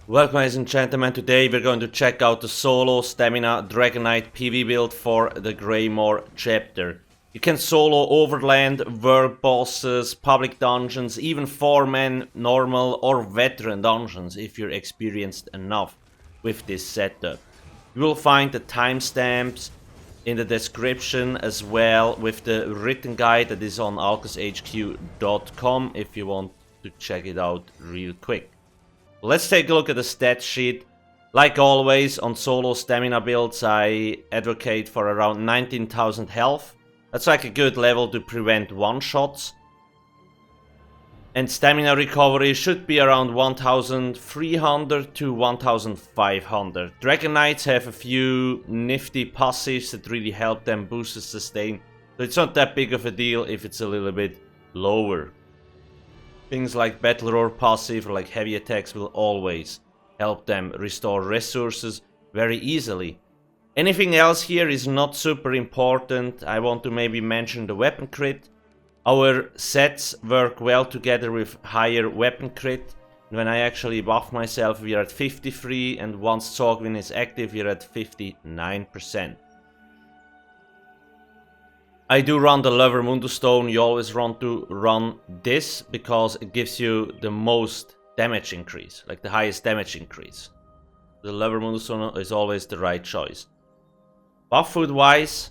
Welcome ladies and gentlemen, today we're going to check out the solo stamina Dragonknight PvE build for the Greymoor chapter. You can solo overland, world bosses, public dungeons, even 4-man normal or veteran dungeons if you're experienced enough with this setup. You will find the timestamps in the description as well with the written guide that is on alcasthq.com if you want to check it out real quick. Let's take a look at the stat sheet. Like always, on solo stamina builds, I advocate for around 19,000 health. That's like a good level to prevent one-shots. And stamina recovery should be around 1,300 to 1,500. Dragonknights have a few nifty passives that really help them boost the sustain. So it's not that big of a deal if it's a little bit lower. Things like Battle Roar passive or like heavy attacks will always help them restore resources very easily. Anything else here is not super important. I want to maybe mention the weapon crit. Our sets work well together with higher weapon crit. When I actually buff myself, we are at 53, and once Zogwin is active, we are at 59%. I do run the Lover Mundo Stone. You always want to run this because it gives you the most damage increase, like the highest damage increase. The Lover Mundo Stone is always the right choice. Buff food wise,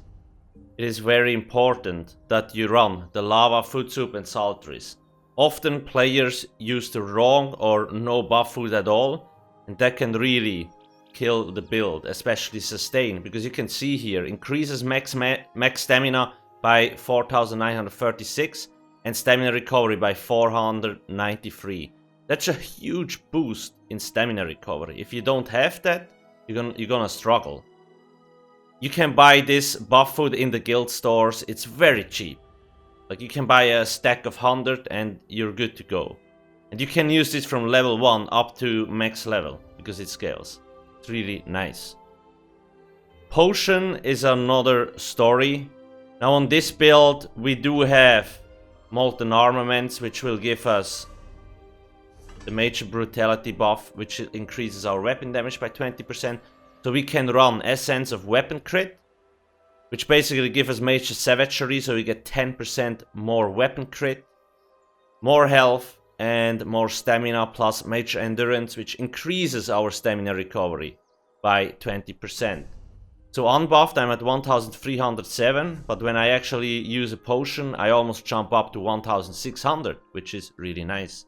it is very important that you run the Lava, Food Soup and Salteries. Often players use the wrong or no buff food at all, and that can really kill the build, especially sustain, because you can see here, increases max stamina by 4,936 and stamina recovery by 493. That's a huge boost in stamina recovery. If you don't have that, you're gonna struggle. You can buy this buff food in the guild stores. It's very cheap. Like you can buy a stack of 100 and you're good to go. And you can use this from level 1 up to max level because it scales. It's really nice. Potion is another story. Now on this build we do have Molten Armaments, which will give us the Major Brutality buff, which increases our weapon damage by 20%. So we can run Essence of Weapon Crit, which basically gives us Major Savagery, so we get 10% more weapon crit, more health and more stamina plus Major Endurance, which increases our stamina recovery by 20%. So unbuffed I'm at 1,307, but when I actually use a potion I almost jump up to 1,600, which is really nice.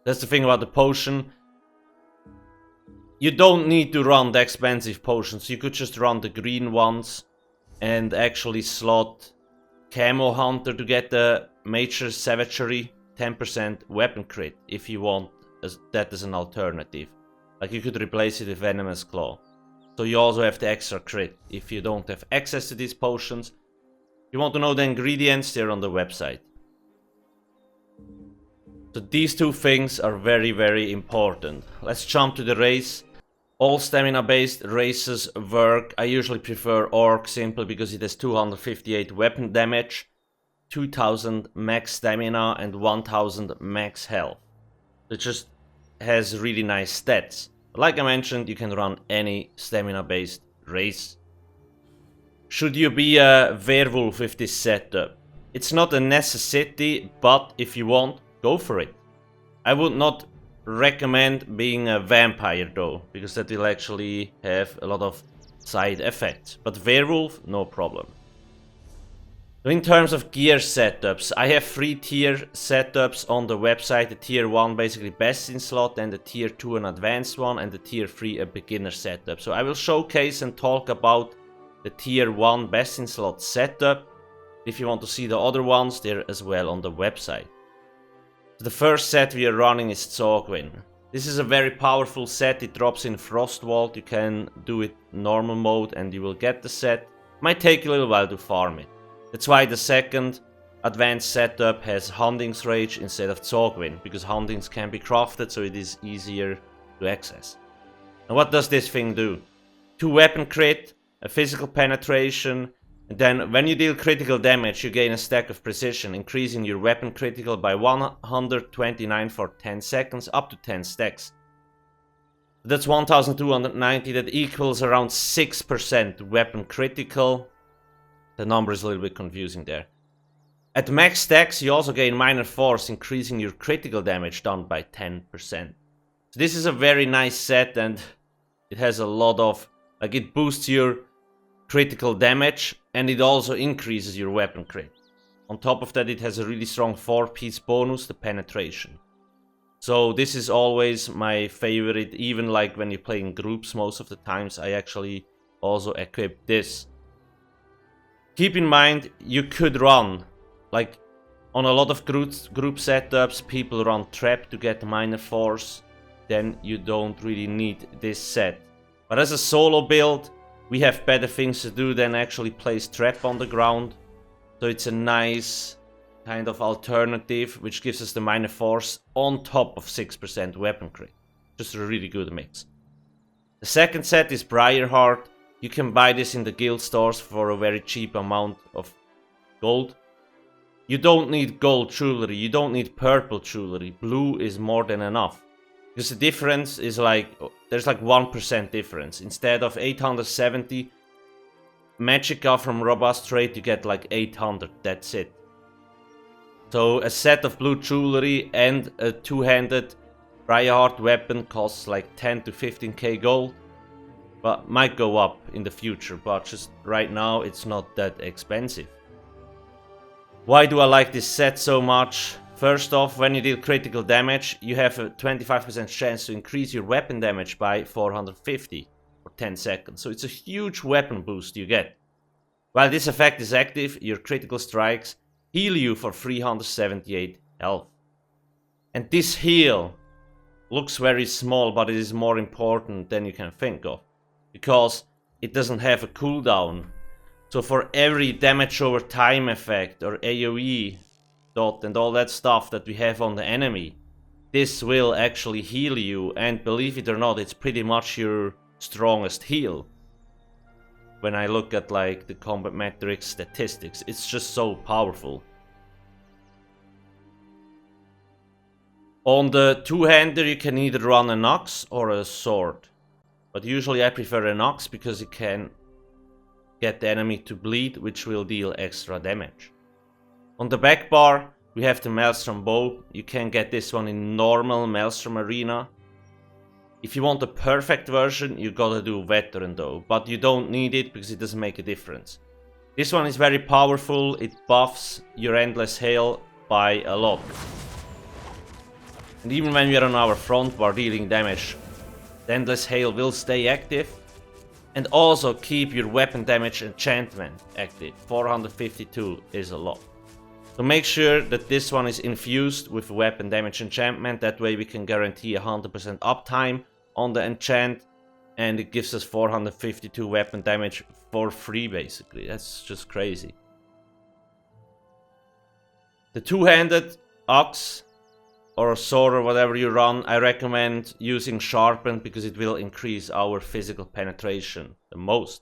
That's the thing about the potion. You don't need to run the expensive potions, you could just run the green ones and actually slot Camo Hunter to get the Major Savagery 10% weapon crit if you want that as an alternative. Like you could replace it with Venomous Claw. So you also have the extra crit if you don't have access to these potions. If you want to know the ingredients, they're on the website. So these two things are very, very important. Let's jump to the race. All stamina based races work. I usually prefer Orc simply because it has 258 weapon damage, 2000 max stamina and 1000 max health. It just has really nice stats. But like I mentioned, you can run any stamina based race. Should you be a werewolf with this setup? It's not a necessity, but if you want, go for it. I would not recommend being a vampire though, because that will actually have a lot of side effects. But werewolf, no problem. In terms of gear setups, I have 3 tier setups on the website. The tier 1 basically best in slot, and the tier 2 an advanced one, and the tier 3 a beginner setup. So I will showcase and talk about the tier 1 best in slot setup. If you want to see the other ones, they're as well on the website. The first set we are running is Zogwin. This is a very powerful set. It drops in Frostwald. You can do it normal mode and you will get the set. Might take a little while to farm it. That's why the second advanced setup has Hunting's Rage instead of Zogwin, because Hunting's can be crafted, so it is easier to access. And what does this thing do? 2 weapon crit, a physical penetration, And then when you deal critical damage, you gain a stack of precision, increasing your weapon critical by 129 for 10 seconds, up to 10 stacks. That's 1290, that equals around 6% weapon critical. The number is a little bit confusing there. At max stacks, you also gain minor force, increasing your critical damage down by 10%. So this is a very nice set, and it has a lot of, like, it boosts your critical damage, and it also increases your weapon crit. On top of that, it has a really strong 4-piece bonus, the penetration. So this is always my favorite, even like when you play in groups, most of the times I actually also equip this. Keep in mind, you could run, like on a lot of group setups, people run trap to get minor force, then you don't really need this set. But as a solo build, we have better things to do than actually place trap on the ground. So it's a nice kind of alternative, which gives us the minor force on top of 6% weapon crit. Just a really good mix. The second set is Briarheart. You can buy this in the guild stores for a very cheap amount of gold. You don't need gold jewelry, you don't need purple jewelry. Blue is more than enough. Because the difference is like, there's like 1% difference. Instead of 870 magicka from robust trade, you get like 800, that's it. So a set of blue jewelry and a two-handed Briarheart weapon costs like 10 to 15k gold. But might go up in the future, but just right now it's not that expensive. Why do I like this set so much? First off, when you deal critical damage, you have a 25% chance to increase your weapon damage by 450 for 10 seconds. So it's a huge weapon boost you get. While this effect is active, your critical strikes heal you for 378 health. And this heal looks very small, but it is more important than you can think of. Because it doesn't have a cooldown. So for every damage over time effect or AoE dot and all that stuff that we have on the enemy, this will actually heal you, and believe it or not, it's pretty much your strongest heal. When I look at like the combat metrics statistics, it's just so powerful. On the two-hander you can either run an axe or a sword. But usually I prefer an axe because it can get the enemy to bleed, which will deal extra damage. On the back bar, we have the Maelstrom bow. You can get this one in normal Maelstrom arena. If you want the perfect version, you gotta do veteran though, but you don't need it because it doesn't make a difference. This one is very powerful, it buffs your endless hail by a lot. And even when we are on our front bar dealing damage, the endless hail will stay active. And also keep your weapon damage enchantment active. 452 is a lot. So make sure that this one is infused with weapon damage enchantment. That way we can guarantee 100% uptime on the enchant. And it gives us 452 weapon damage for free basically. That's just crazy. The two-handed axe or sword or whatever you run, I recommend using sharpened because it will increase our physical penetration the most.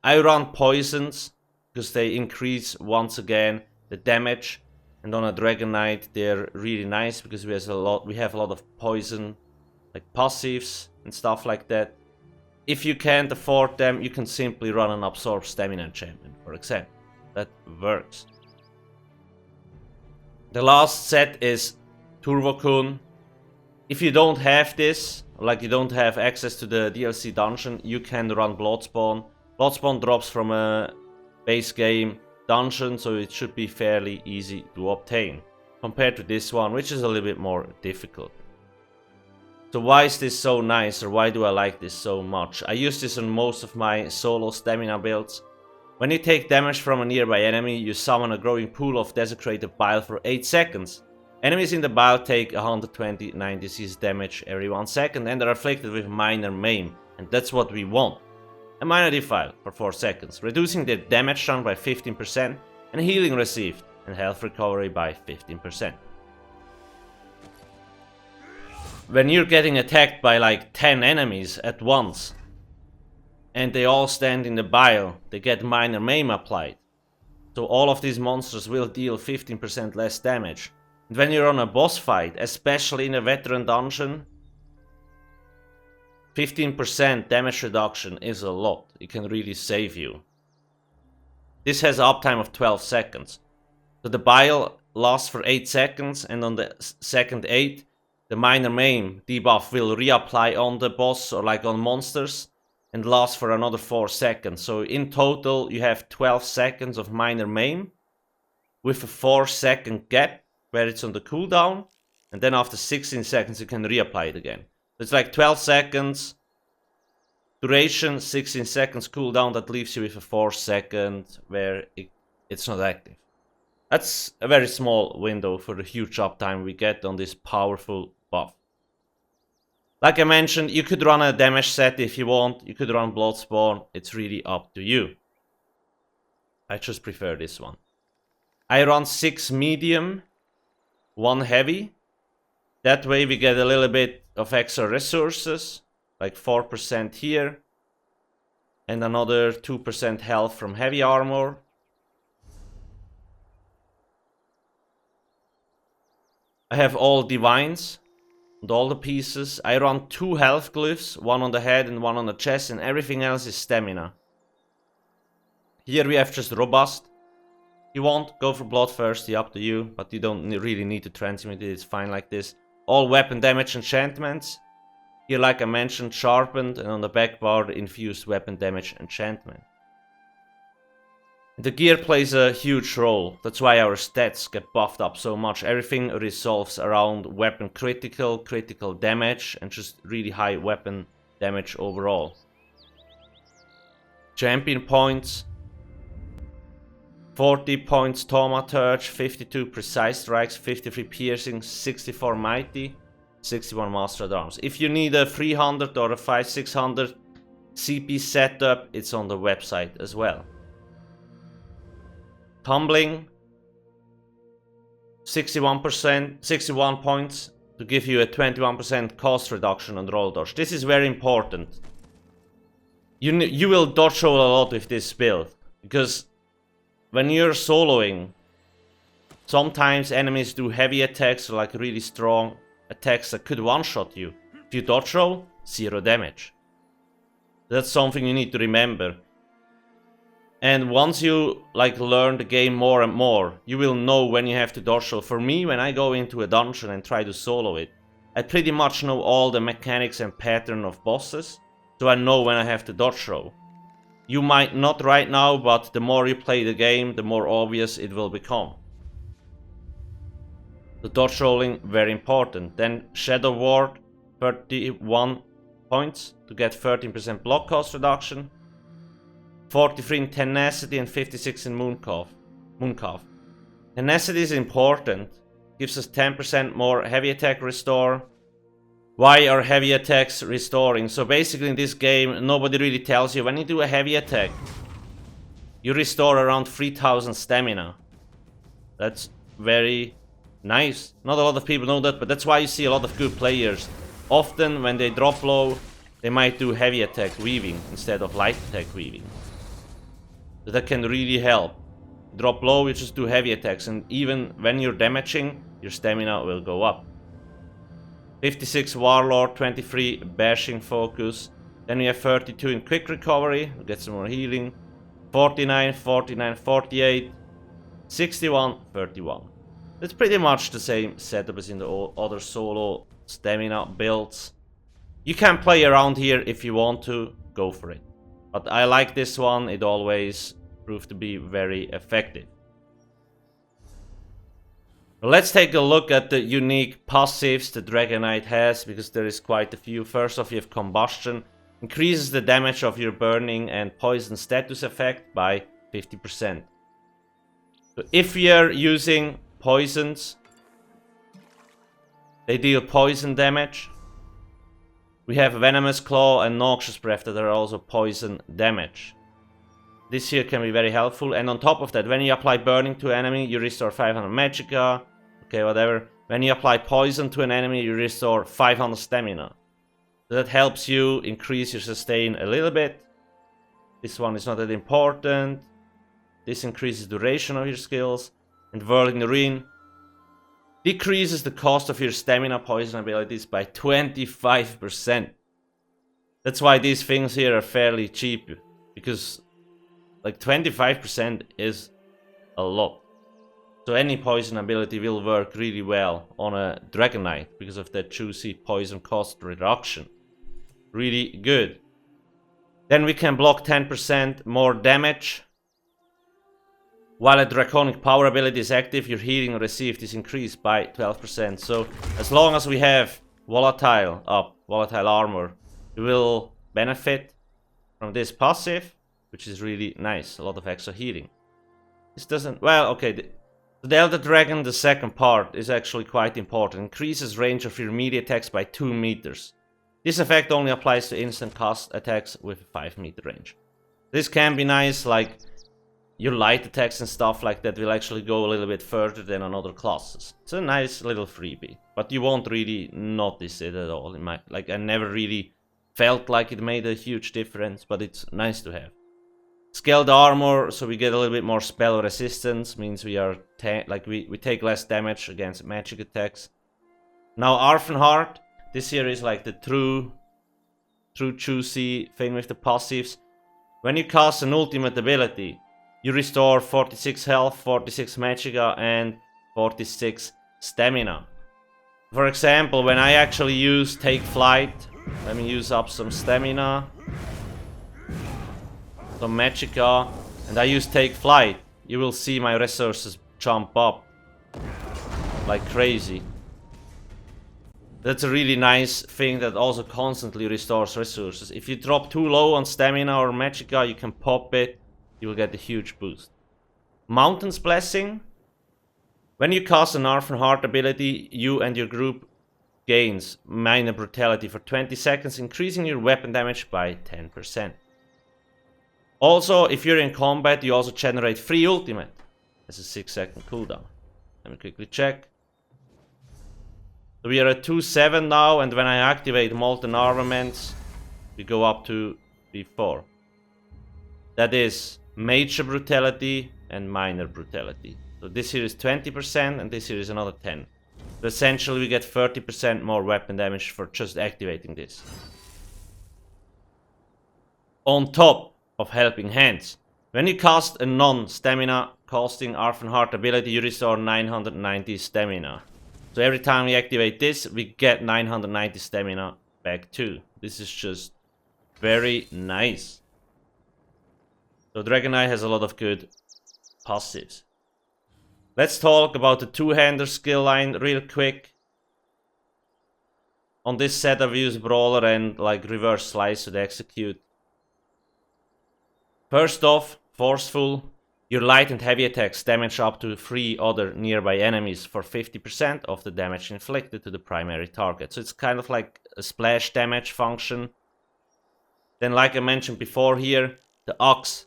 I run poisons because they increase once again the damage, and on a Dragonknight they're really nice because we have a lot of poison like passives and stuff like that. If you can't afford them, you can simply run an absorb stamina enchantment, for example. That works. The last set is Turvokun. If you don't have this, like you don't have access to the DLC dungeon, you can run Bloodspawn. Bloodspawn drops from a base game dungeon, so it should be fairly easy to obtain. Compared to this one, which is a little bit more difficult. So why is this so nice, or why do I like this so much? I use this on most of my solo stamina builds. When you take damage from a nearby enemy, you summon a growing pool of desecrated bile for 8 seconds. Enemies in the bile take 120 9d6 damage every 1 second and are afflicted with minor maim, and that's what we want. A minor defile for 4 seconds, reducing their damage done by 15% and healing received and health recovery by 15%. When you're getting attacked by like 10 enemies at once and they all stand in the bile, they get minor maim applied. So all of these monsters will deal 15% less damage. And when you're on a boss fight, especially in a veteran dungeon, 15% damage reduction is a lot. It can really save you. This has an uptime of 12 seconds. So the bile lasts for 8 seconds, and on the second 8, the minor maim debuff will reapply on the boss or like on monsters and last for another 4 seconds. So in total you have 12 seconds of minor maim with a 4-second gap where it's on the cooldown, and then after 16 seconds you can reapply it again. It's like 12 seconds duration, 16 seconds cooldown. That leaves you with a 4-second where it's not active. That's a very small window for the huge uptime we get on this powerful buff. Like I mentioned, you could run a damage set if you want. You could run Bloodspawn. It's really up to you. I just prefer this one. I run 6 medium, 1 heavy. That way we get a little bit of extra resources, like 4% here, and another 2% health from heavy armor. I have all divines and all the pieces. I run 2 health glyphs, 1 on the head and 1 on the chest, and everything else is stamina. Here we have just robust. If you want, go for bloodthirsty, up to you, but you don't really need to transmute it, it's fine like this. All weapon damage enchantments. Here, like I mentioned, sharpened, and on the back bar, the infused weapon damage enchantment. The gear plays a huge role. That's why our stats get buffed up so much. Everything resolves around weapon critical damage, and just really high weapon damage overall. Champion points. 40 points Thaumaturge, 52 precise strikes, 53 piercing, 64 mighty, 61 master at arms. If you need a 300 or a 500-600 CP setup, it's on the website as well. Tumbling, 61 points to give you a 21% cost reduction on roll dodge. This is very important. You will dodge roll a lot with this build, because when you're soloing, sometimes enemies do heavy attacks or like really strong attacks that could one-shot you. If you dodge roll, 0 damage. That's something you need to remember. And once you like learn the game more and more, you will know when you have to dodge roll. For me, when I go into a dungeon and try to solo it, I pretty much know all the mechanics and pattern of bosses, so I know when I have to dodge roll. You might not right now, but the more you play the game, the more obvious it will become. The dodge rolling, very important. Then Shadow Ward, 31 points to get 13% block cost reduction. 43 in Tenacity and 56 in Mooncalf. Tenacity is important. Gives us 10% more heavy attack restore. Why are heavy attacks restoring? So basically in this game, nobody really tells you when you do a heavy attack, you restore around 3000 stamina. That's very nice. Not a lot of people know that, but that's why you see a lot of good players. Often when they drop low, they might do heavy attack weaving instead of light attack weaving. So that can really help. Drop low, you just do heavy attacks, and even when you're damaging, your stamina will go up. 56 Warlord, 23 Bashing Focus. Then we have 32 in Quick Recovery, we'll get some more healing. 49, 49, 48. 61, 31. It's pretty much the same setup as in the other solo stamina builds. You can play around here if you want to, go for it. But I like this one, it always proved to be very effective. Let's take a look at the unique passives the Dragonknight has, because there is quite a few. First off, you have Combustion. Increases the damage of your burning and poison status effect by 50%. So if you're using poisons, they deal poison damage. We have Venomous Claw and Noxious Breath that are also poison damage. This here can be very helpful, and on top of that, when you apply burning to an enemy, you restore 500 magicka. Okay, whatever. When you apply poison to an enemy, you restore 500 stamina. So that helps you increase your sustain a little bit. This one is not that important. This increases duration of your skills. And Whirling the Ruin decreases the cost of your stamina poison abilities by 25%. That's why these things here are fairly cheap, because like 25% is a lot. So any poison ability will work really well on a Dragonknight because of that juicy poison cost reduction. Really good. Then we can block 10% more damage. While a draconic power ability is active, your healing received is increased by 12%. So as long as we have volatile armor, we will benefit from this passive, which is really nice. A lot of extra healing. This doesn't, well, okay. The Elder Dragon, the second part, is actually quite important. Increases range of your melee attacks by 2 meters. This effect only applies to instant cast attacks with a 5 meter range. This can be nice, like your light attacks and stuff like that will actually go a little bit further than on other classes. It's a nice little freebie, but you won't really notice it at all. I never really felt like it made a huge difference, but it's nice to have. Scaled armor, so we get a little bit more spell resistance, means we are we take less damage against magic attacks. Now Arfenheart, this here is like the true juicy thing with the passives. When you cast an ultimate ability, you restore 46 health, 46 magicka, and 46 stamina. For example, when I actually use Take Flight, let me use up some stamina, some magicka, and I use Take Flight, you will see my resources jump up like crazy. That's a really nice thing that also constantly restores resources. If you drop too low on stamina or magicka, you can pop it, you will get a huge boost. Mountain's Blessing. When you cast an Arfenheart ability, you and your group gains minor brutality for 20 seconds, increasing your weapon damage by 10%. Also, if you're in combat, you also generate free ultimate. There's a 6-second cooldown. Let me quickly check. So we are at 2.7 now, and when I activate Molten Armaments, we go up to 3.4. That is Major Brutality and Minor Brutality. So this here is 20%, and this here is another 10. So essentially we get 30% more weapon damage for just activating this. On top of Helping Hands. When you cast a non-stamina costing Arfenheart ability, you restore 990 stamina. So every time we activate this, we get 990 stamina back too. This is just very nice. So Dragonknight has a lot of good passives. Let's talk about the two-hander skill line real quick. On this set I've used Brawler and like Reverse Slice to execute. First off, Forceful. Your light and heavy attacks damage up to 3 other nearby enemies for 50% of the damage inflicted to the primary target. So it's kind of like a splash damage function. Then like I mentioned before here, the Axe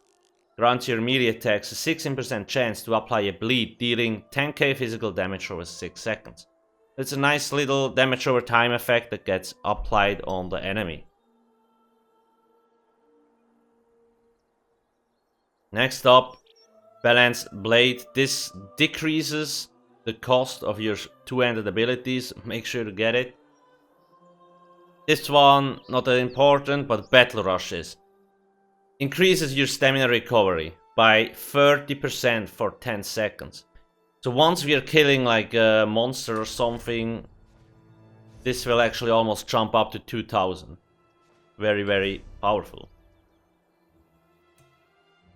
grants your melee attacks a 16% chance to apply a bleed, dealing 10k physical damage over 6 seconds. It's a nice little damage over time effect that gets applied on the enemy. Next up, Balanced Blade. This decreases the cost of your two-handed abilities. Make sure to get it. This one, not that important, but Battle Rush is. Increases your stamina recovery by 30% for 10 seconds. So once we are killing like a monster or something, this will actually almost jump up to 2000. Very, very powerful.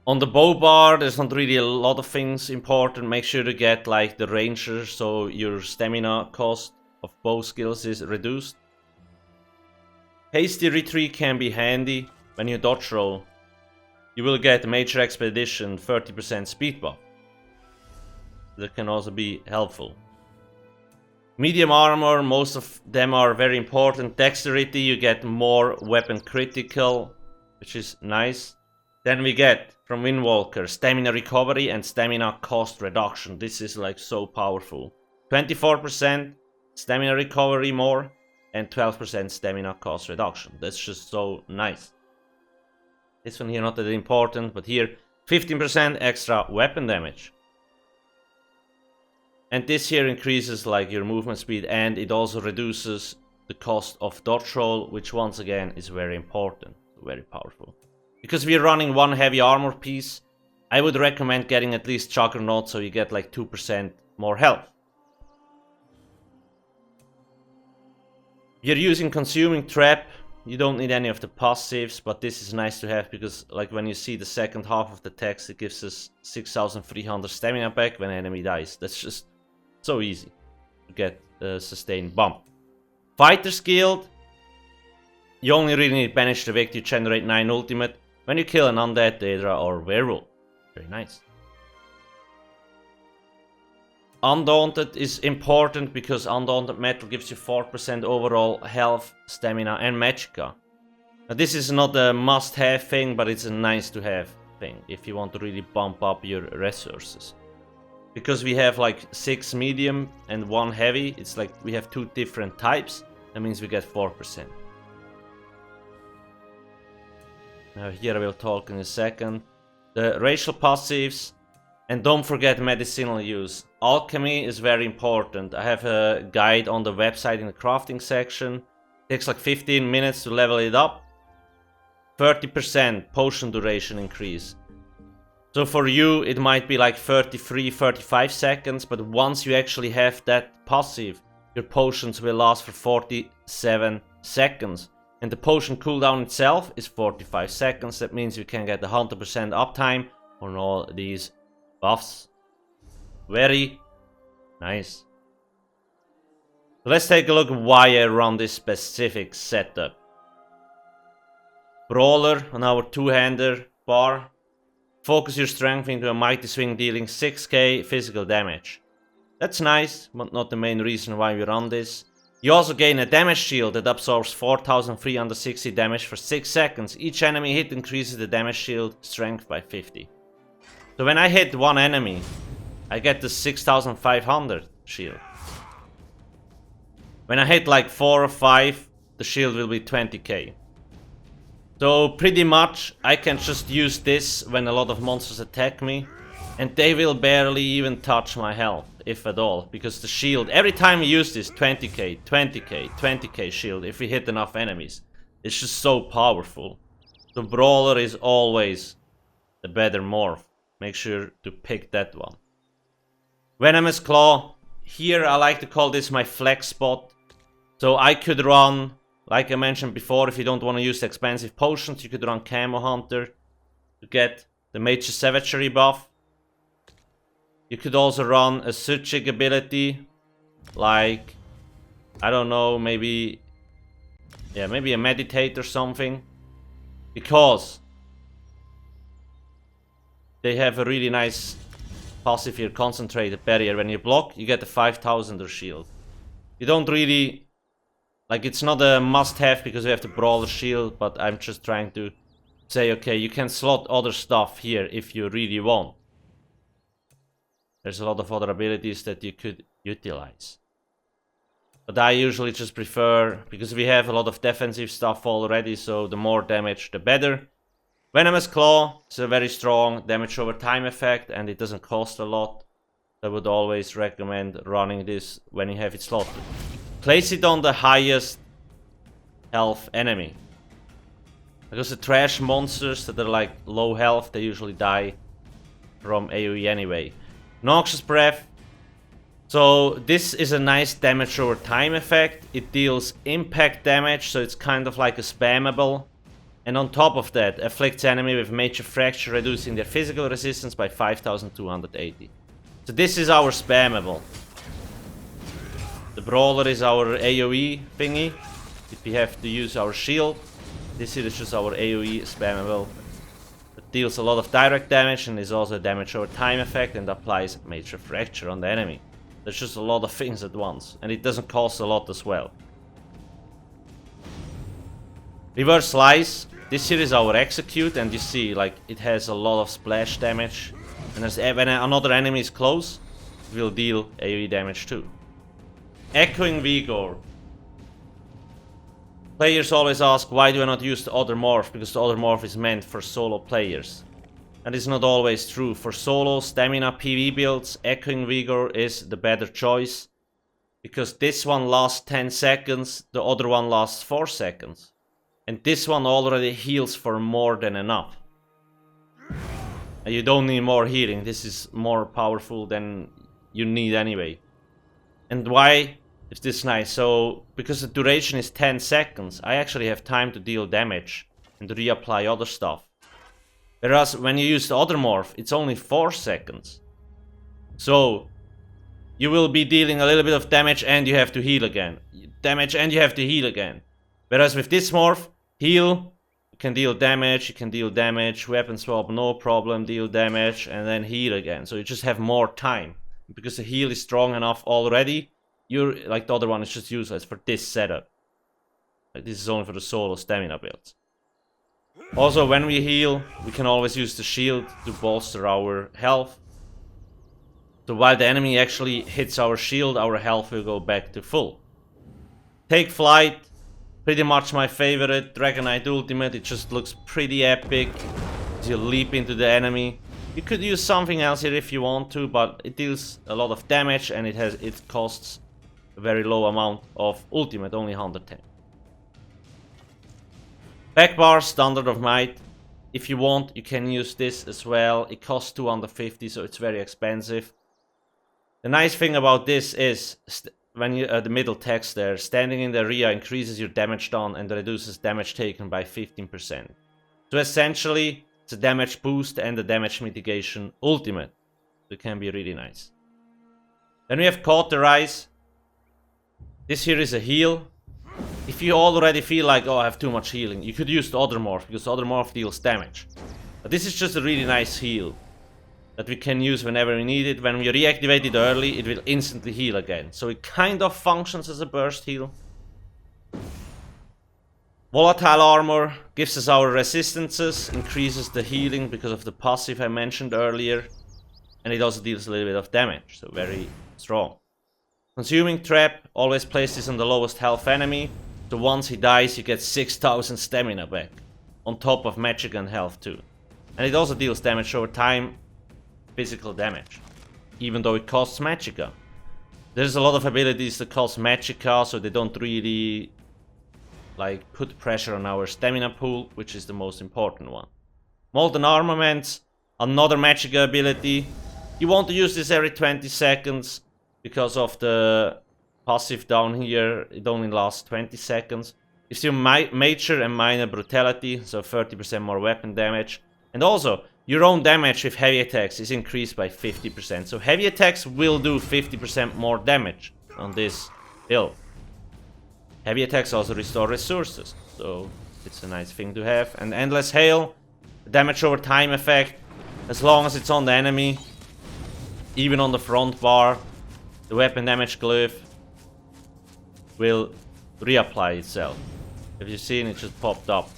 On the bow bar, there's not really a lot of things important. Make sure to get like the ranger, so your stamina cost of bow skills is reduced. Hasty Retreat can be handy when you dodge roll. You will get Major Expedition 30% speed buff. That can also be helpful. Medium armor, most of them are very important. Dexterity, you get more weapon critical, which is nice. Then we get from Windwalker stamina recovery and stamina cost reduction. This is like so powerful. 24% stamina recovery more and 12% stamina cost reduction. That's just so nice. This one here not that important, but here 15% extra weapon damage. And this here increases like your movement speed, and it also reduces the cost of dodge roll, which once again is very important, very powerful. Because we're running one heavy armor piece, I would recommend getting at least Juggernaut so you get like 2% more health. You're using Consuming Trap. You don't need any of the passives, but this is nice to have because like when you see the second half of the text, it gives us 6,300 stamina back when an enemy dies. That's just so easy to get a sustained bump. Fighter's Guild. You only really need Banish the Wicked to generate 9 ultimate when you kill an undead, Daedra or werewolf. Very nice. Undaunted is important because Undaunted Metal gives you 4% overall health, stamina and magicka. Now this is not a must-have thing, but it's a nice-to-have thing if you want to really bump up your resources. Because we have like 6 medium and 1 heavy, it's like we have 2 different types. That means we get 4%. Now here I will talk in a second. The racial passives. And don't forget medicinal use. Alchemy is very important. I have a guide on the website in the crafting section. It takes like 15 minutes to level it up. 30% potion duration increase. So for you it might be like 33-35 seconds, but once you actually have that passive, your potions will last for 47 seconds. And the potion cooldown itself is 45 seconds. That means you can get 100% uptime on all these buffs. Very nice. So let's take a look at why I run this specific setup. Brawler on our two-hander bar. Focus your strength into a mighty swing dealing 6k physical damage. That's nice, but not the main reason why we run this. You also gain a damage shield that absorbs 4360 damage for 6 seconds. Each enemy hit increases the damage shield strength by 50. So when I hit one enemy, I get the 6500 shield. When I hit like 4 or 5, the shield will be 20k. So pretty much I can just use this when a lot of monsters attack me, and they will barely even touch my health, if at all, because the shield, every time we use this, 20k, 20k, 20k shield if we hit enough enemies. It's just so powerful. The Brawler is always the better morph. Make sure to pick that one. Venomous Claw. Here I like to call this my flex spot. So I could run, like I mentioned before, if you don't want to use expensive potions, you could run Camo Hunter to get the Major Savagery buff. You could also run a Suchik ability, like, I don't know, maybe a Meditate or something. Because they have a really nice passive here, Concentrated Barrier. When you block, you get a 5000er shield. You don't really, like, it's not a must-have because we have the Brawler shield, but I'm just trying to say, okay, you can slot other stuff here if you really want. There's a lot of other abilities that you could utilize. But I usually just prefer, because we have a lot of defensive stuff already, so the more damage, the better. Venomous Claw is a very strong damage over time effect, and it doesn't cost a lot. I would always recommend running this when you have it slotted. Place it on the highest health enemy. Because the trash monsters that are like low health, they usually die from AoE anyway. Noxious Breath. So this is a nice damage over time effect. It deals impact damage, so it's kind of like a spammable. And on top of that, afflicts enemy with major fracture, reducing their physical resistance by 5280. So this is our spammable. The Brawler is our AoE thingy. If we have to use our shield, this here is just our AoE spammable. It deals a lot of direct damage and is also a damage over time effect and applies major fracture on the enemy. There's just a lot of things at once, and it doesn't cost a lot as well. Reverse Slice. This here is our Execute, and you see, like, it has a lot of splash damage. And when another enemy is close, it will deal AoE damage too. Echoing Vigor. Players always ask, why do I not use the other morph? Because the other morph is meant for solo players. That is not always true. For solo, stamina, PvE builds, Echoing Vigor is the better choice. Because this one lasts 10 seconds, the other one lasts 4 seconds. And this one already heals for more than enough. And you don't need more healing, this is more powerful than you need anyway. And why is this nice? So, because the duration is 10 seconds, I actually have time to deal damage and reapply other stuff. Whereas when you use the other morph, it's only 4 seconds. So, you will be dealing a little bit of damage and you have to heal again. Damage and you have to heal again. Whereas with this morph, heal, you can deal damage, weapon swap, no problem, deal damage, and then heal again. So you just have more time. Because the heal is strong enough already, you're like the other one is just useless for this setup. Like this is only for the solo stamina builds. Also, when we heal, we can always use the shield to bolster our health. So while the enemy actually hits our shield, our health will go back to full. Take Flight. Pretty much my favorite. Dragonknight ultimate, it just looks pretty epic. As you leap into the enemy. You could use something else here if you want to, but it deals a lot of damage and it costs a very low amount of ultimate, only 110. Backbar, Standard of Might. If you want, you can use this as well. It costs 250, so it's very expensive. The nice thing about this is when you the middle text there, standing in the area increases your damage done and reduces damage taken by 15%. So essentially, it's a damage boost and a damage mitigation ultimate. It can be really nice. Then we have Cauterize. This here is a heal. If you already feel like, oh, I have too much healing, you could use the other morph, because the other morph deals damage. But this is just a really nice heal that we can use whenever we need it. When we reactivate it early, it will instantly heal again. So it kind of functions as a burst heal. Volatile Armor gives us our resistances, increases the healing because of the passive I mentioned earlier. And it also deals a little bit of damage, so very strong. Consuming Trap, always place this on the lowest health enemy. So once he dies, you get 6000 stamina back. On top of magic and health too. And it also deals damage over time. Physical damage, even though it costs magicka. There's a lot of abilities that cost magicka, so they don't really like put pressure on our stamina pool, which is the most important one. Molten Armaments, another magicka ability. You want to use this every 20 seconds because of the passive down here. It only lasts 20 seconds. Gives you major and minor brutality, so 30% more weapon damage, and also your own damage with heavy attacks is increased by 50%. So heavy attacks will do 50% more damage on this build. Heavy attacks also restore resources, so it's a nice thing to have. And Endless Hail, damage over time effect. As long as it's on the enemy, even on the front bar, the weapon damage glyph will reapply itself. Have you seen it just popped up?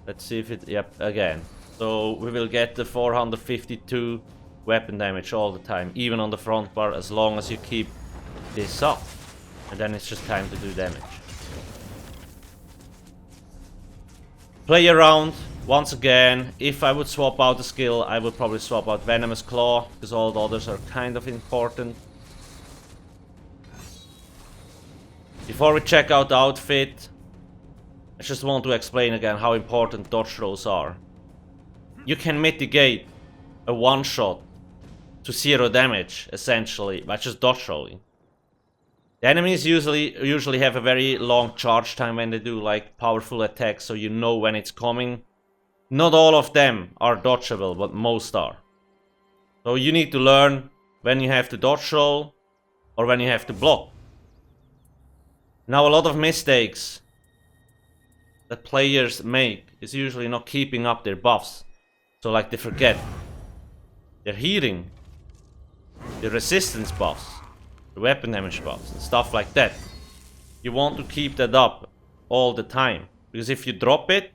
Let's see if it, yep, again. So we will get the 452 weapon damage all the time, even on the front bar, as long as you keep this up. And then it's just time to do damage. Play around. Once again, if I would swap out the skill, I would probably swap out Venomous Claw, because all the others are kind of important. Before we check out the outfit, I just want to explain again how important dodge rolls are. You can mitigate a one-shot to 0 damage, essentially, by just dodge rolling. The enemies usually have a very long charge time when they do like powerful attacks, so you know when it's coming. Not all of them are dodgeable, but most are. So you need to learn when you have to dodge roll or when you have to block. Now a lot of mistakes that players make is usually not keeping up their buffs. So like they forget their healing, their resistance buffs, the weapon damage buffs and stuff like that. You want to keep that up all the time, because if you drop it,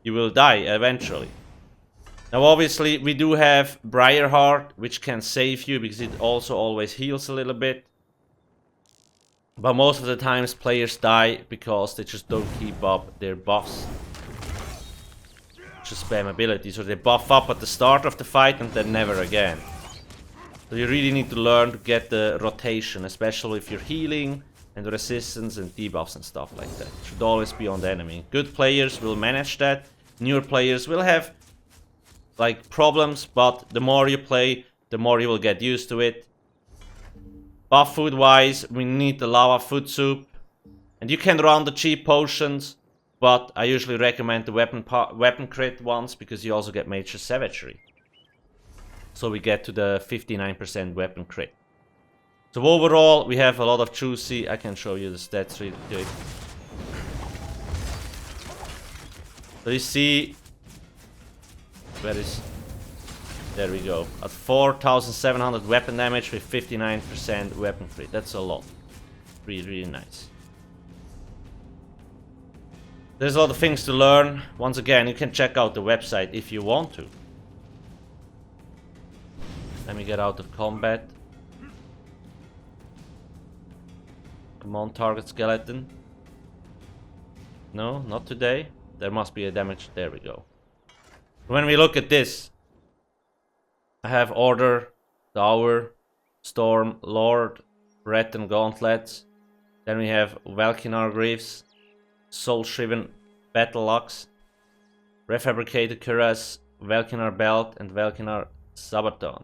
you will die eventually. Now obviously we do have Briarheart, which can save you because it also always heals a little bit. But most of the times players die because they just don't keep up their buffs. just spam abilities, or they buff up at the start of the fight and then never again. So you really need to learn to get the rotation, especially if you're healing and resistance and debuffs and stuff like that. It should always be on the enemy. Good players will manage that. Newer players will have like problems, but the more you play, the more you will get used to it. Buff food wise, we need the lava food soup. And you can run the cheap potions, but I usually recommend the weapon crit ones because you also get major savagery. So we get to the 59% weapon crit. So overall, we have a lot of juicy. I can show you the stats really quick. So you see, there we go. At 4,700 weapon damage with 59% weapon crit. That's a lot. Really, really nice. There's a lot of things to learn. Once again, you can check out the website if you want to. Let me get out of combat. Come on, target skeleton. No, not today. There must be a damage. There we go. When we look at this, I have Order, Tower, Storm, Lord, Red and Gauntlets. Then we have Valkynar Greaves, Soul-Shriven Battle Axe, Refabricated Cuirass, Valkynar Belt, and Valkynar Sabaton.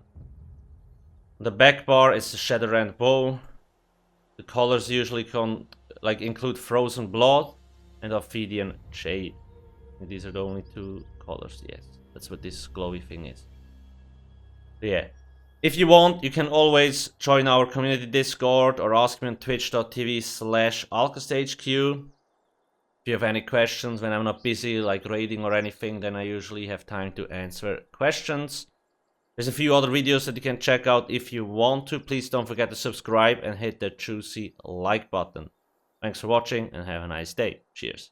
The back bar is the Shadowrend Bow. The colors usually include Frozen Blood and Ophidian Jade. And these are the only two colors, yes. That's what this glowy thing is. But yeah. If you want, you can always join our community Discord or ask me on twitch.tv/alcasthq. If you have any questions when I'm not busy, like raiding or anything, then I usually have time to answer questions. There's a few other videos that you can check out if you want to. Please don't forget to subscribe and hit the juicy like button. Thanks for watching and have a nice day. Cheers.